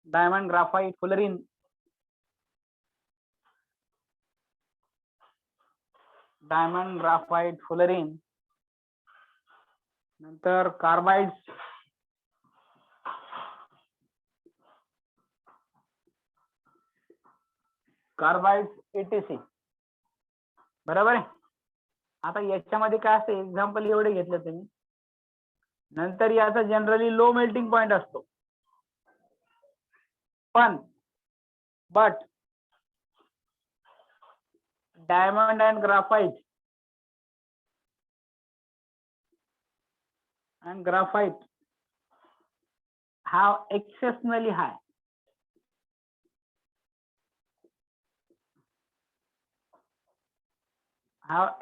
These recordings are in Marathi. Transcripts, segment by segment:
Diamond, graphite, fullerene, diamond, graphite, fullerene, नंतर कार्बाइड्स, एटीसी. बरोबर आहे. आता याच्यामध्ये काय असते, एक्झाम्पल एवढे घेतले तुम्ही. नंतर याचा जनरली लो मेल्टिंग पॉइंट असतो, पण but diamond and graphite have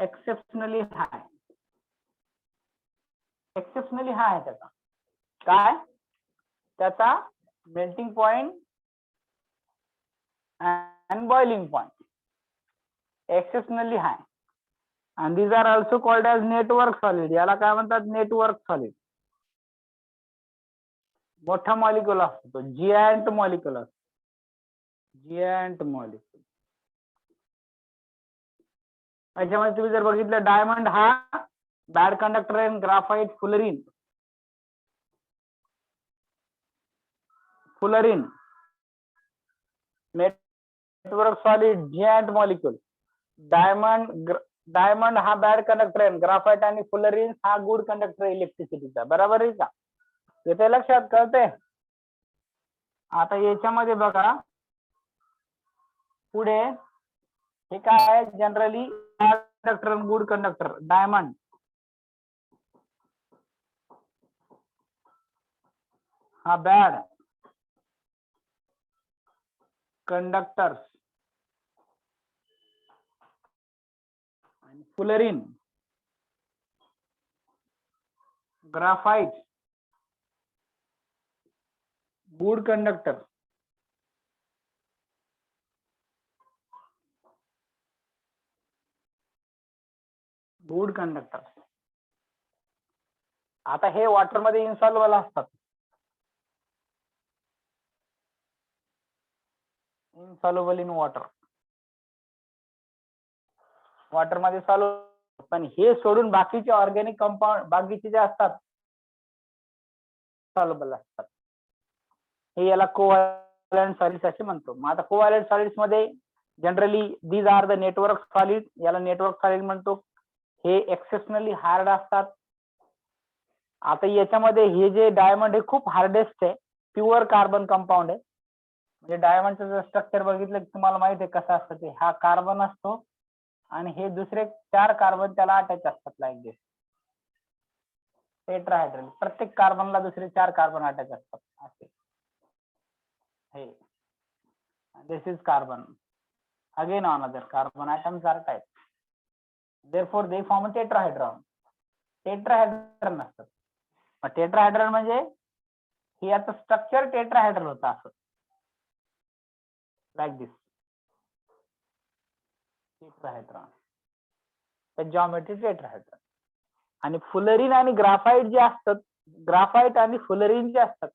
exceptionally high. Exceptionally high आहे त्याचा काय, त्याचा melting point and boiling point exceptionally high. And these are also called as network solid. याला काय म्हणतात, नेटवर्क सॉलिड. मोठा मॉलिक्युल असतो तो, जियांट मॉलिक्युल असतो, जियांट मॉलिक्युल. त्याच्यामध्ये तुम्ही जर बघितलं, डायमंड हा बॅड कंडक्टर आहे, graphite, fullerene network solid, giant molecule. Diamond हा बॅड कंडक्टर आहे, ग्राफाइट आणि फुलरिन हा गुड कंडक्टर इलेक्ट्रिसिटीचा. बरोबर आहे का, येते लक्षात, कळते. आता याच्यामध्ये बघा पुढे, हे काय आहे, generally conductor, good conductor. Diamond हा bad conductor, fullerene, graphite good conductor. आता हे वॉटर मध्ये इन्सॉल्युबल असतात, इनसॉल्युबल इन वॉटर मध्ये सॉल्युबल. पण हे सोडून बाकीचे ऑर्गॅनिक कंपाऊंड, बाकीचे जे असतात सॉल्युबल असतात. हे याला कोव्हॅलेंट सॉलिड्स असे म्हणतो. मग आता कोव्हॅलेंट सॉलिड्स मध्ये generally these are the network solid. याला नेटवर्क सॉलिड म्हणतो. हे एक्सेप्शनली हार्ड असतात. आता याच्यामध्ये हे जे डायमंड हे खूप हार्डेस्ट आहे, प्युअर कार्बन कंपाऊंड आहे. म्हणजे डायमंडचं जर स्ट्रक्चर बघितलं की तुम्हाला माहिती आहे कसं असतं ते. हा कार्बन असतो आणि हे दुसरे 4 कार्बन त्याला अटॅच असतात, लाईक दिस टेट्राहायड्रल. प्रत्येक कार्बनला दुसरे 4 कार्बन अटॅच असतात असे. हे this is carbon, again another carbon atoms are type, therefore they form a tetrahedron. Tetrahedral नसतात. टेट्राहायड्रल म्हणजे हे याचं स्ट्रक्चर टेट्राहायड्रल होतं असं, लाईक दिस टेट्राहायड्रॉन, जॉमेट्री टेट्राहायड्रॉन. आणि फुलरिन आणि ग्राफाइट जे असतात, ग्राफाइट आणि फुलरिन जे असतात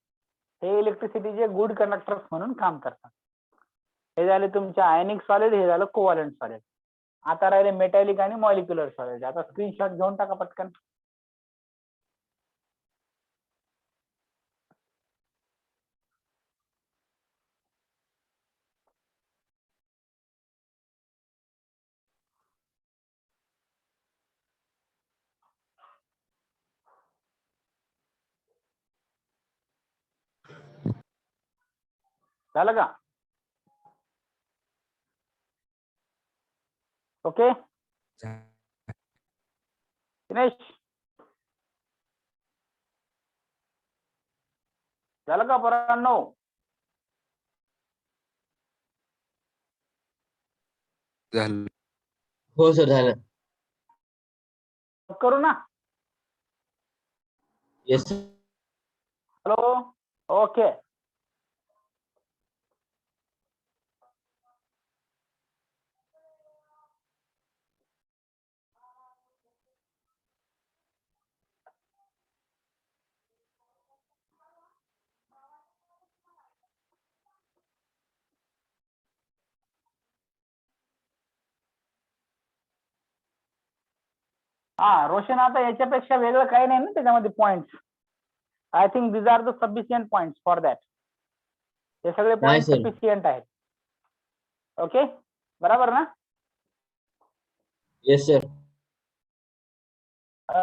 हे इलेक्ट्रिसिटीचे गुड कंडक्टर्स म्हणून काम करतात. हे झाले तुमचे आयनिक सॉलिड, हे झालं कोव्हॅलेंट सॉलिड. आता राहिले मेटॅलिक आणि मॉलिक्युलर सॉलिड. आता स्क्रीनशॉट घेऊन टाका पटकन. झालं का? ओके दिनेश, झालं का पोरांनो? झालं. हो सर, झालं. करू ना. Yes sir. Hello, okay. हा रोशन, आता याच्यापेक्षा वेगळं काही नाही ना त्याच्यामध्ये points. I think these are the sufficient points for that. हे सगळे नाही पॉइंट सर. सफिशियंट आहेत. ओके, बरोबर ना? Yes sir.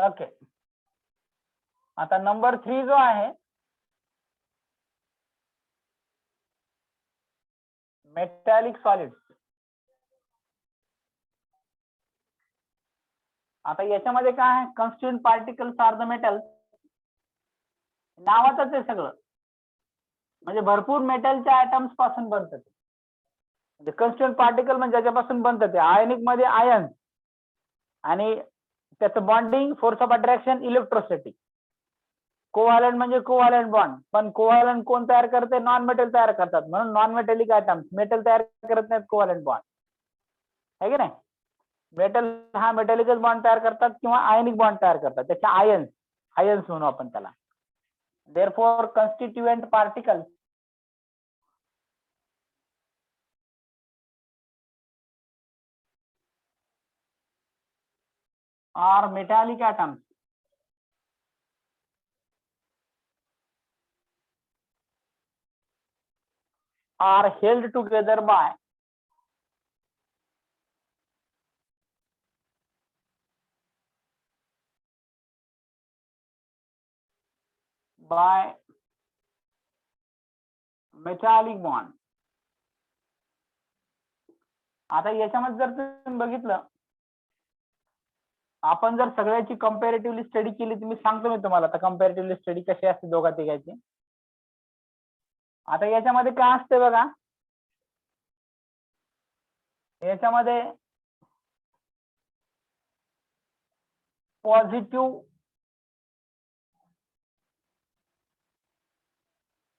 ओके, आता नंबर 3 जो आहे, मेटॅलिक सॉलिड. आता याच्यामध्ये काय आहे, constituent particles are the metal. नावातच आहे सगळं, म्हणजे भरपूर मेटलच्या ऍटम्स पासून बनतात. म्हणजे कन्स्टिट्यूएंट पार्टिकल म्हणजे ज्याच्यापासून बनतात ते आयनिक मध्ये आयन, आणि त्याचं bonding, force of attraction, electrostatic. Covalent म्हणजे कोव्हॅलंट बॉन्ड, पण कोव्हॅलंट कोण तयार करते? नॉन मेटल तयार करतात, म्हणून नॉन मेटॅलिक ऍटम्स. मेटल तयार करत नाहीत कोव्हॅलंट बॉन्ड, आहे की नाही? मेटल हा मेटॅलिकल बॉन्ड तयार करतात किंवा आयनिक बॉन्ड तयार करतात, त्याच्या आयन्स म्हणू आपण त्याला. Therefore constituent particles are metallic atoms. Are held together by metallic bond. आता याच्यामध्ये जर तुम्ही बघितलं, आपण जर सगळ्याची कंपॅरेटिव्हली स्टडी केली, तुम्ही सांगतो मी तुम्हाला आता कंपॅरेटिव्हली स्टडी कशी असते दोघा तिघांची. आता याच्यामध्ये काय असते बघा, याच्यामध्ये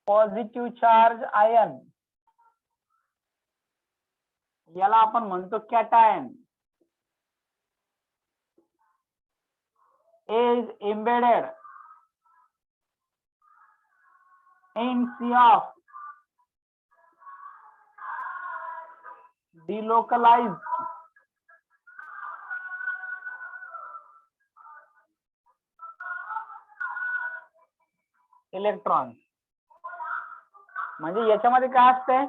पॉझिटिव्ह चार्ज आयन, याला आपण म्हणतो cation, is embedded in sea of delocalized electron. म्हणजे याच्यामध्ये काय असतंय,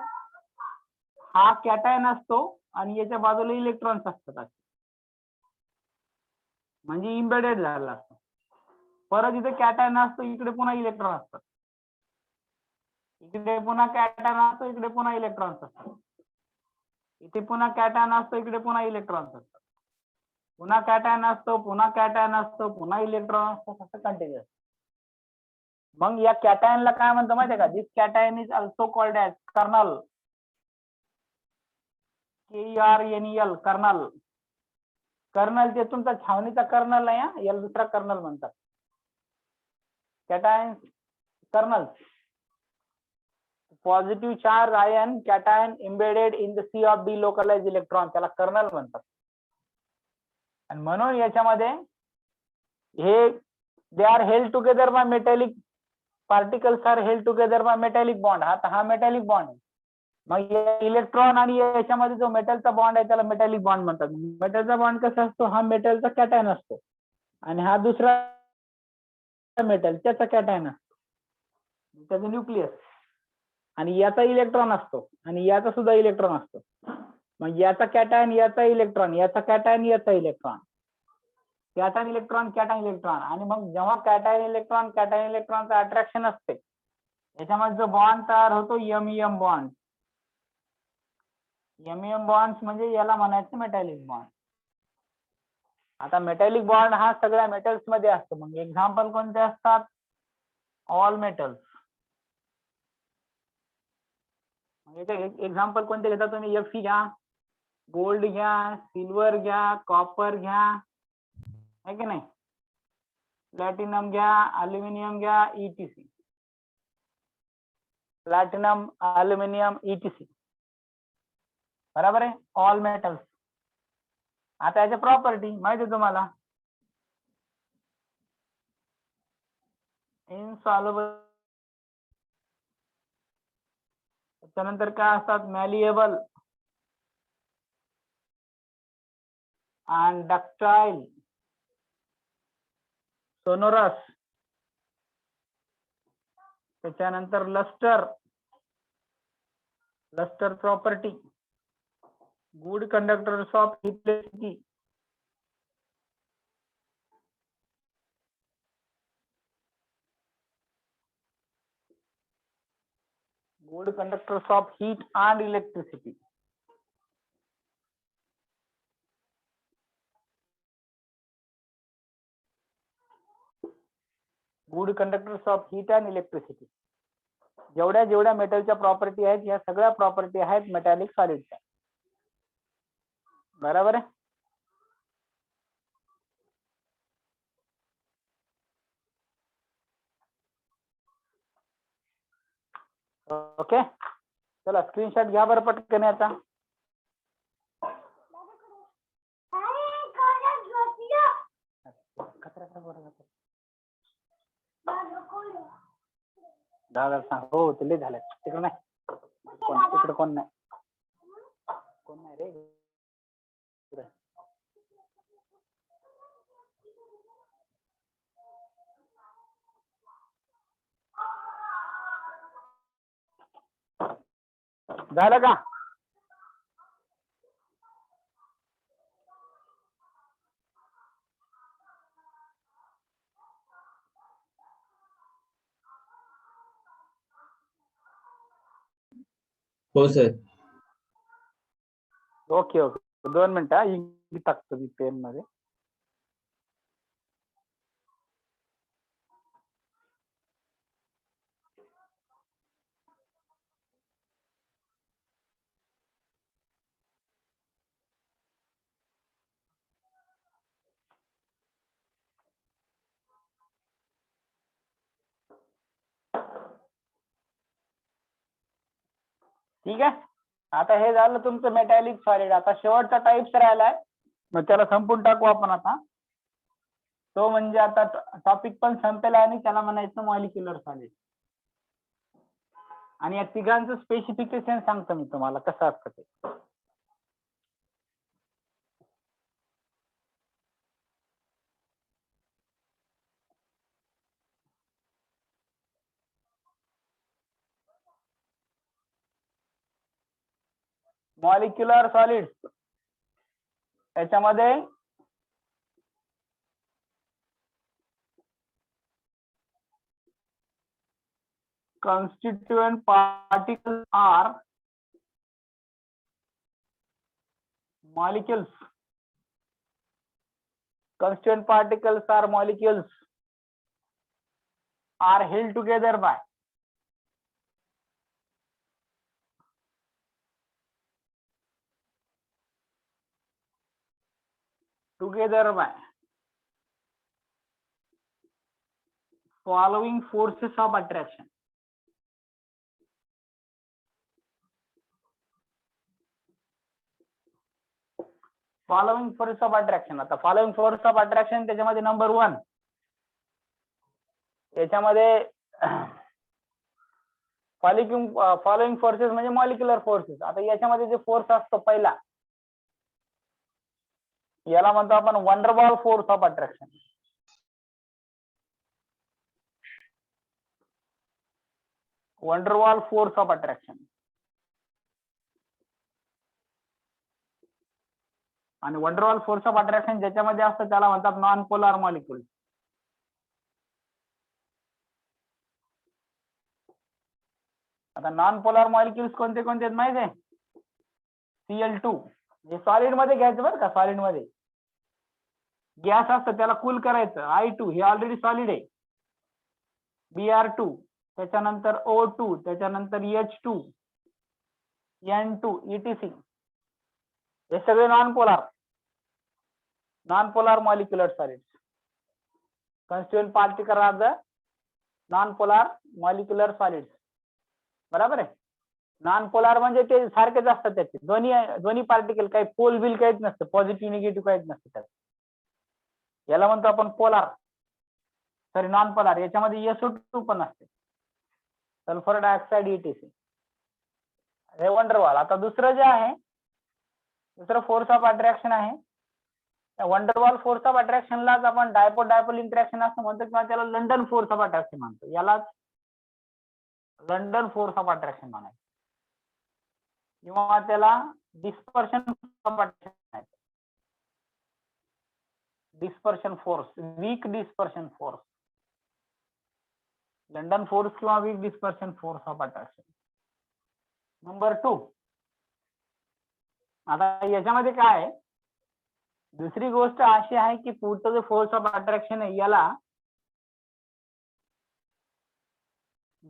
हा कॅटायन असतो आणि याच्या बाजूला इलेक्ट्रॉन्स असतात, म्हणजे इम्बेडेड झाला असतो. परत इथे कॅटायन असतो, इकडे पुन्हा इलेक्ट्रॉन असतात, इकडे पुन्हा कॅटायन असतो, इकडे पुन्हा इलेक्ट्रॉन्स असतात, इथे पुन्हा कॅटायन असतो, इकडे पुन्हा इलेक्ट्रॉन्स असतात, पुन्हा कॅटायन असतो, पुन्हा कॅटायन असतो, पुन्हा इलेक्ट्रॉन असतो, असं कंटिन्युअस. मग या कॅटायनला काय म्हणतो माहितीये का? This cation is also called as kernel, KERNEL, kernel. Colonel जे तुमचा छावणीचा कर्नल आहे, याला दुसरा कर्नल म्हणतात. Cation kernel, positive charge ion cation embedded in the sea of delocalise electron, त्याला कर्नल म्हणतात. आणि म्हणून याच्यामध्ये हे they are held together by metallic particles, are held together by metallic bond. हा मेटॅलिक बॉन्ड आहे. मग इलेक्ट्रॉन आणि याच्यामध्ये जो मेटलचा बॉन्ड आहे त्याला मेटॅलिक बॉन्ड म्हणतात. मेटलचा बॉन्ड कसा असतो, हा मेटलचा कॅटायन असतो आणि हा दुसरा मेटल त्याचा कॅटायन असतो, त्याचं न्यूक्लियस, आणि याचा इलेक्ट्रॉन असतो आणि याचा सुद्धा इलेक्ट्रॉन असतो. मग याचा कॅटायन, याचा इलेक्ट्रॉन, याचा कॅटायन, याचा electron, cation electron, cation electron. आणि मग जेव्हा कॅटायन इलेक्ट्रॉनचं अट्रॅक्शन असते, याच्यामध्ये जो बॉन्ड तयार होतो MEM बॉन्ड. MEM बॉन्ड म्हणजे याला म्हणायचं मेटॅलिक बॉन्ड. आता मेटॅलिक बॉन्ड हा सगळ्या मेटल्स मध्ये असतो. मग एक्झाम्पल कोणते असतात? All metals. एक्झाम्पल कोणते घेता तुम्ही? Fe घ्या, गोल्ड घ्या, सिल्वर घ्या, कॉपर घ्या, है की नाही, प्लॅटिनम घ्या, अल्युमिनियम घ्या, ETC. प्लॅटिनम, अल्युमिनियम, ETC, बरोबर आहे, ऑल मेटल्स. आता याच्या प्रॉपर्टी माहिती आहे तुम्हाला? इनसॉल्युबल, त्यानंतर काय असतात? मॅलिएबल and ductile सोनोरस, त्याच्यानंतर lustre, lustre property, good conductors of electricity, good conductors of heat and electricity. Good conductors of heat and electricity. जेवढ्या जेवढ्या मेटलच्या प्रॉपर्टी आहेत ह्या सगळ्या प्रॉपर्टी आहेत मेटॅलिक सॉलिडच्या. बरोबर आहे. ओके, चला स्क्रीनशॉट घ्या बरं पटकन याचा. दादा सांग. हो ते लय झालं तिकडे नाही, तिकडे कोण नाही, कोण नाही रे. झालं का? हो सर. ओके ओके, 2 मिनिटं इंक टाकतो मी पेन मध्ये. ठीक आहे, आता हे झालं तुमचं मेटॅलिक सॉलिड. आता शेवटचा टाईप्स राहिलाय, मग त्याला संपून टाकू आपण आता. तो म्हणजे आता टॉपिक पण संपेल आणि त्याला म्हणायचं मॉलिक्युलर सॉलिड. आणि या तिघांचं स्पेसिफिकेशन सांगतो मी तुम्हाला कसं असतं ते. मॉलिक्युलर सॉलिड्स याच्यामध्ये constituent particles are molecules. Constituent particles are molecules are held together by following forces of attraction. Following force of attraction. आता following force of attraction त्याच्यामध्ये नंबर 1, त्याच्यामध्ये फॉलोइंग फोर्सेस म्हणजे मॉलिक्युलर फोर्सेस. आता याच्यामध्ये जे फोर्स असतो पहिला, याला म्हणतो आपण van der Waals force of attraction. Van der Waals force of attraction. आणि वंडरवॉल फोर्स ऑफ अट्रॅक्शन ज्याच्यामध्ये असतं त्याला म्हणतात नॉन पोलार मॉलिक्युल. आता नॉन पोलार मॉलिक्युल्स कोणते कोणते आहेत माहिती आहे? Cl2 हे सॉलिड मध्ये घ्यायचं बरं का. सॉलिड मध्ये गॅस असतं त्याला कूल करायचं. I2 हे ऑलरेडी सॉलिड आहे. Br2, त्याच्यानंतर O2, त्याच्यानंतर H2, N2, etc. हे सगळे non polar molecular solids. constituent particles are the non polar molecular solids. बरोबर आहे. नॉन पोलार म्हणजे ते सारखेच असतात, त्याचे दोन्ही पार्टिकल काही पोल बिल काहीच नसतं, पॉझिटिव्ह निगेटिव्ह काहीच नसतं त्यात. याला म्हणतो आपण पोलार, सॉरी नॉन पोलार. याच्यामध्ये SO2 पण असते, सल्फर डायऑक्साइड etc. हे वंडरवॉल. आता दुसरं जे आहे, दुसरं फोर्स ऑफ अट्रॅक्शन आहे वंडरवॉल फोर्स ऑफ अट्रॅक्शनलाच आपण डायपोल डायपोल इंटरॅक्शन असं म्हणतो किंवा त्याला लंडन फोर्स ऑफ अट्रॅक्शन म्हणतो. यालाच लंडन फोर्स ऑफ अट्रॅक्शन म्हणायचं किंवा त्याला डिस्पर्शन ऑफ अट्रॅक्शन म्हणायचं. Dispersion force, weak dispersion force, London force किंवा weak dispersion force of attraction. Number 2. आता याच्यामध्ये काय आहे, दुसरी गोष्ट अशी आहे की पुढचं जो फोर्स ऑफ अट्रॅक्शन आहे याला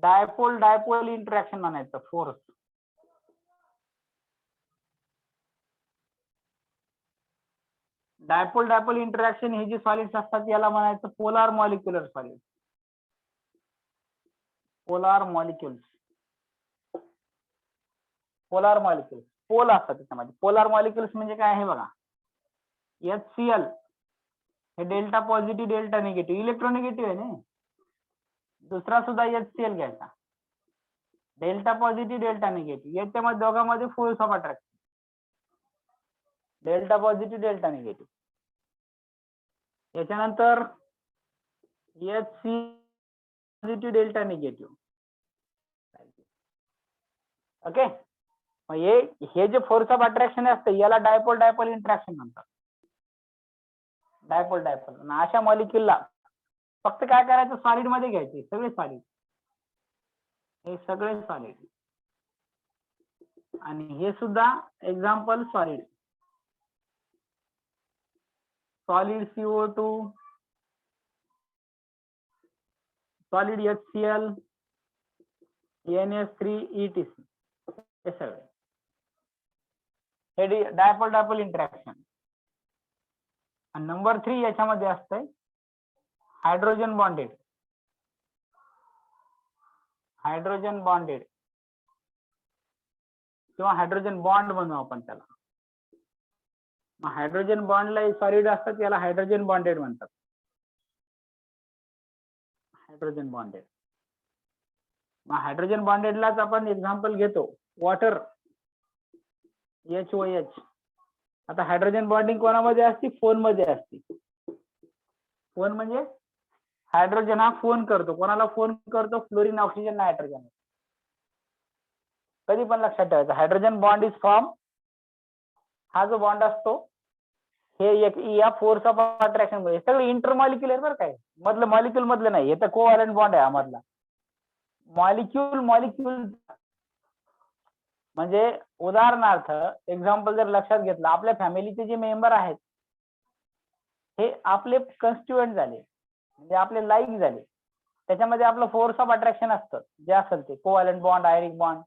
डायपोल डायपोल इंटरॅक्शन म्हणायचं. फोर्स डायपोल डायपोल इंटरॅक्शन हे जे सॉलिड्स असतात याला म्हणायचं polar molecular solid. Polar molecules, polar molecules pole असतात त्याच्यामध्ये. पोलार मॉलिक्युल्स म्हणजे काय आहे बघा, HCl हे डेल्टा पॉझिटिव्ह डेल्टा निगेटिव्ह, इलेक्ट्रोनिगेटिव्ह आहे ना. दुसरा सुद्धा HCl घ्यायचा, डेल्टा पॉझिटिव्ह डेल्टा निगेटिव्ह. याच्यामध्ये दोघांमध्ये force of attraction delta positive delta negative. याच्यानंतर HC positive delta negative. Okay, हे जे फोर्स ऑफ अट्रॅक्शन असते याला डायपोल डायपोल इंटरॅक्शन म्हणतात. Dipole dipole. अशा मॉलिक्युलला फक्त काय करायचं, सॉलिड मध्ये घ्यायचे, सगळे सॉलिड, हे सगळे सॉलिड. आणि हे सुद्धा example solid, solid CO2, solid HCl, NH3 ETC, हे सगळे हे डायपोल डायपोल इंटरॅक्शन. आणि नंबर 3 याच्यामध्ये असतंय हायड्रोजन बॉन्डेड. हायड्रोजन बॉन्डेड किंवा हायड्रोजन बॉन्ड म्हणू आपण त्याला. मग हायड्रोजन बॉन्डला सॉलिड असतात याला हायड्रोजन बॉन्डेड म्हणतात. Hydrogen bonded. मग हायड्रोजन बॉन्डेडलाच आपण एक्झाम्पल घेतो वॉटर, HOH. आता हायड्रोजन बॉन्डिंग कोणामध्ये असते, फोन मध्ये असते. फोन म्हणजे हायड्रोजन हा फोन करतो, कोणाला फोन करतो, फ्लोरीन ऑक्सिजन नायट्रोजन. कधी पण लक्षात ठेवायचं, हायड्रोजन बॉन्ड इज फॉर्म, हा जो बॉन्ड असतो हे या फोर्स ऑफ अट्रॅक्शन मध्ये. सगळे इंटरमॉलिक्युलर बरं काय, मधलं मॉलिक्युल मधलं नाही, हे तर कोव्हॅलेंट बॉन्ड आहे हा मधला. मॉलिक्युल मॉलिक्युल म्हणजे उदाहरणार्थ एक्झाम्पल जर लक्षात घेतलं, आपल्या फॅमिलीचे जे मेंबर आहेत हे आपले कन्स्टिट्युएंट झाले, म्हणजे आपले लाईक झाले. त्याच्यामध्ये आपलं फोर्स ऑफ अट्रॅक्शन असतं जे असेल ते कोव्हॅलेंट बॉन्ड, आयरिक बॉन्ड.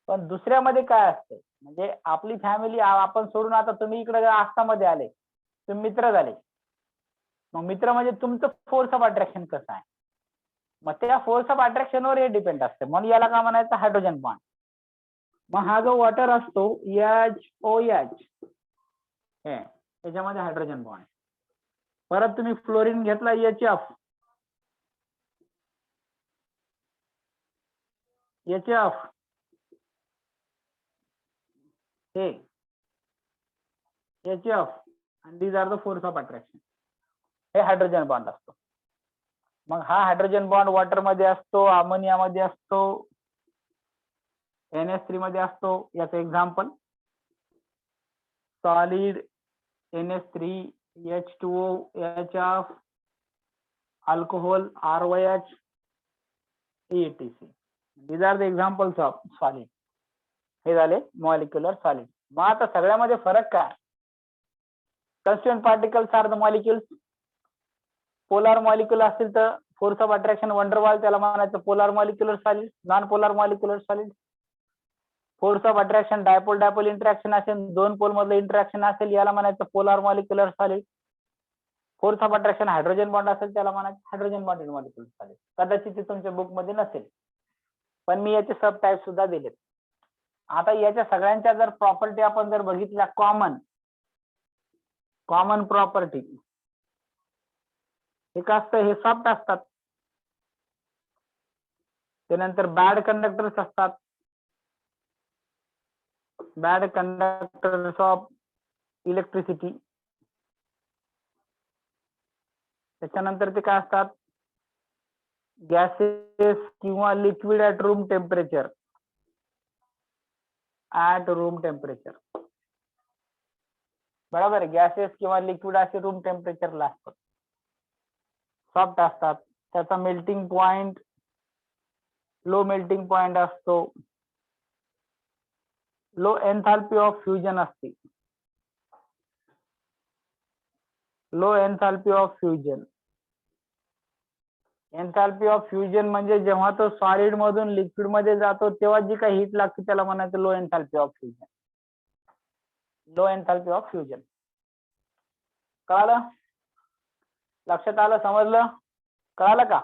पण दुसऱ्यामध्ये काय असतं, म्हणजे आपली फॅमिली आपण सोडून आता तुम्ही इकडे आस्थामध्ये आले, तुम्ही मित्र झाले. मग मित्र म्हणजे तुमचं फोर्स ऑफ अट्रॅक्शन कसं आहे, मग त्या फोर्स ऑफ अट्रॅक्शनवर हे डिपेंड असतं. म्हणून याला काय म्हणायचं, हायड्रोजन बॉन्ड. मग हा जो वॉटर असतो HOH, त्याच्यामध्ये हायड्रोजन बॉन्ड. परत तुम्ही फ्लोरीन घेतला HF, हे HF, आणि these are the force of attraction. हे हायड्रोजन बॉन्ड असतो. मग हा हायड्रोजन बॉन्ड वॉटर मध्ये असतो, अमोनिया मध्ये असतो, NH3 मध्ये असतो. याचं example solid NH3, H2O, HF, alcohol ROH, ETC. These are the examples of solid. हे झाले मॉलिक्युलर सॉलिड. मग आता सगळ्यामध्ये फरक काय, constituent particles are the molecules. Polar molecule असतील तर फोर्स ऑफ अट्रॅक्शन वंडरवॉल, त्याला म्हणायचं polar molecular solid. Non polar molecular solid, force of attraction dipole dipole interaction असेल, दोन पोल मधलं इंटरॅक्शन असेल, याला म्हणायचं polar molecular solid. Force of attraction hydrogen bond असेल त्याला म्हणायचं हायड्रोजन बॉन्डेड मॉलिक्युलर सॉलिड. कदाचित ते तुमच्या बुक मध्ये नसेल, पण मी याचे सब टाईप सुद्धा दिलेत. आता याच्या सगळ्यांच्या जर प्रॉपर्टी आपण जर बघितल्या, कॉमन प्रॉपर्टी, एक असतं हे सॉफ्ट असतात, त्यानंतर बॅड कंडक्टर्स असतात, बॅड कंडक्टर्स ऑफ इलेक्ट्रिसिटी. त्याच्यानंतर ते काय असतात, गॅसेस किंवा liquid at room temperature. At room temperature बरोबर, गॅसेस किंवा लिक्विड असे रूम टेम्परेचरला असतात, सॉफ्ट असतात. त्याचा melting point low melting point असतो, लो एन्थाल्पी ऑफ फ्युजन असते, low enthalpy of fusion. Enthalpy of fusion म्हणजे जेव्हा तो सॉलिड मधून लिक्विड मध्ये जातो तेव्हा जी काही हीट लागते त्याला म्हणायचं low enthalpy of fusion. Low enthalpy of fusion. कळालं, लक्षात आलं, समजलं, कळालं का?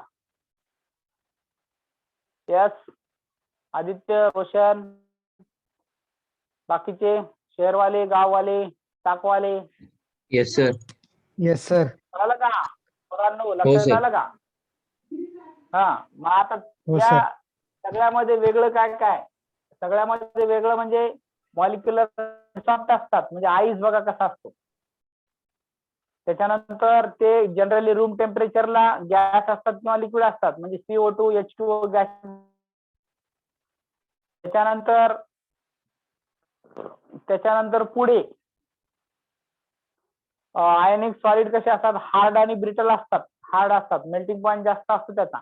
यस. आदित्य, रोशन, बाकीचे शहरवाले, गाववाले, टाकवाले, येस सर. Yes sir. कळालं का पोरांनो? हो लक्षात सर. आलं का? हा, मग आता हो त्या सर. सगळ्यामध्ये वेगळं काय काय, सगळ्यामध्ये वेगळं म्हणजे मॉलिक्युलर सॉफ्ट असतात, म्हणजे आईस बघा कसा असतो. त्याच्यानंतर ते जनरली रूम टेम्परेचरला गॅस असतात किंवा लिक्विड असतात, म्हणजे CO2 H2O गॅस. त्याच्यानंतर पुढे आयनिक सॉलिड कसे असतात, हार्ड आणि ब्रिटल असतात. हार्ड असतात, मेल्टिंग पॉइंट जास्त असतो त्याचा.